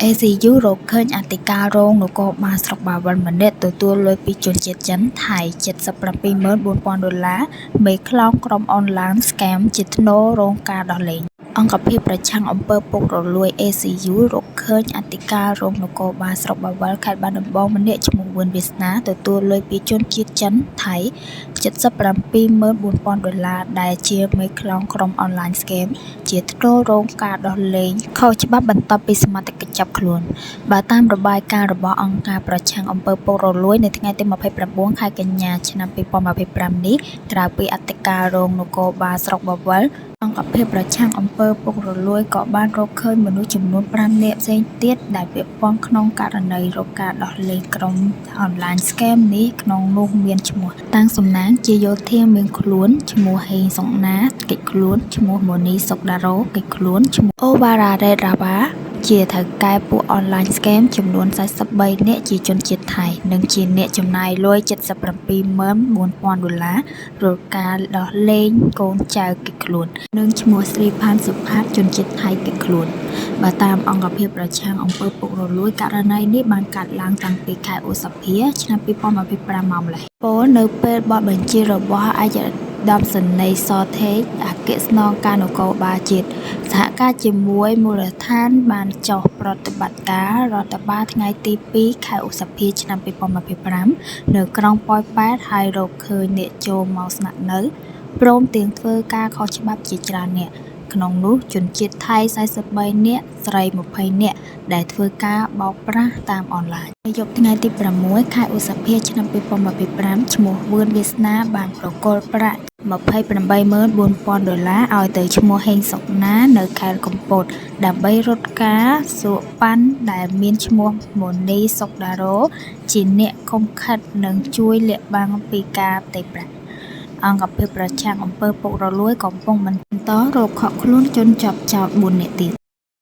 ACU រកឃើញអធិការរងនគរបាលស្រុកបាវិលម្នាក់ទទួលលុយពីជនជាតិចិនថៃ $77,400 មេខ្លោងក្រុមអនឡាញស្កេមជាថ្នូររងការដោះលែង អង្គភាពប្រឆាំងអំពើពុករលួយ ACU រកឃើញអធិការរងនគរបាលស្រុកបាវិលខេត្តបាត់ដំបងម្នាក់ឈ្មោះ វឿនវាសនាទទួលលុយពីជនជាតិចិនថៃ $77,400 ដែលជាមេខ្លោងក្រុមអនឡាញស្កេមជាថ្នូររងការដោះលែងខុសច្បាប់បន្ទាប់ពីសមត្ថកិច្ចចាប់ខ្លួន បើតាមរបាយការណ៍របស់អង្គការប្រឆាំងអំពើពុករលួយនៅថ្ងៃទី 29 ខែកញ្ញា ឆ្នាំ 2025 នេះក្រៅពីអធិការរងនគរបាលស្រុកបាវិល អង្គភាពប្រឆាំងអំពើពុករលួយក៏បានរកឃើញមនុស្សចំនួន 5 នាក់ផ្សេងទៀតដែលពាក់ព័ន្ធក្នុងករណីរកការដោះលែងក្រុមអនឡាញស្កេមនេះក្នុងនោះមានឈ្មោះ តាំងសំណាងជាយោធាមានខ្លួនឈ្មោះ ហេងសុកណាកិច្ចខ្លួនឈ្មោះ ម៉ូនីសុកដារ៉ូកិច្ចខ្លួនឈ្មោះ អូវ៉ារ៉ារ៉េរ៉ាវ៉ាជាថៅកែពួកអនឡាញស្កេមចំនួន 43 នាក់ជាជនជាតិថៃនិងជាអ្នកចំណាយលុយ $77,400 រកការដោះលែងកូនចៅកិច្ចខ្លួននិងឈ្មោះស្រីផានសុផាតជនជាតិថៃកិច្ចខ្លួនបើតាមអង្គភាពប្រឆាំងអំពើពុករលួយករណីនេះបានកើតឡើងតាំងពីខែឧសភាឆ្នាំ 2025 មកម្ល៉េះពលនៅពេលបទបញ្ជារបស់ឯកឧត្តមសេនីយ៍ ស ថេក អគ្គស្នងការនគរបាលជាតិសហការជាមួយមូលដ្ឋានបានចុះប្រតិបត្តិការរដ្ឋបាលថ្ងៃទី 2 ខែឧសភាឆ្នាំ 2025 នៅក្រុងប៉ោយប៉ែតហើយរកឃើញអ្នកចូលមកស្នាក់នៅព្រមទាំងធ្វើការខុសច្បាប់ជាច្រើននាក់ក្នុងនោះជនជាតិថៃ 43 នាក់ស្រី 20 នាក់ដែលធ្វើការបោកប្រាស់តាមអនឡាញយប់ថ្ងៃទី 6 ខែឧសភាឆ្នាំ 2025 ឈ្មោះ វឿនវាសនាបានប្រគល់ប្រាក់ $78,400 ឲ្យទៅឈ្មោះ ហេងសុកណានៅខេត្តកំពតដើម្បីរត់ការសួរប៉ាន់ដែលមានឈ្មោះ ម៉ូនីសុកដារ៉ូជាអ្នកឃុំឃាត់និងជួយលាក់បាំងពីការផ្ទេរប្រាក់អង្គភាពប្រឆាំងអំពើពុករលួយកំពុងបន្តរកឃាត់ខ្លួនជនជាប់ចោទ 4 នាក់ទៀត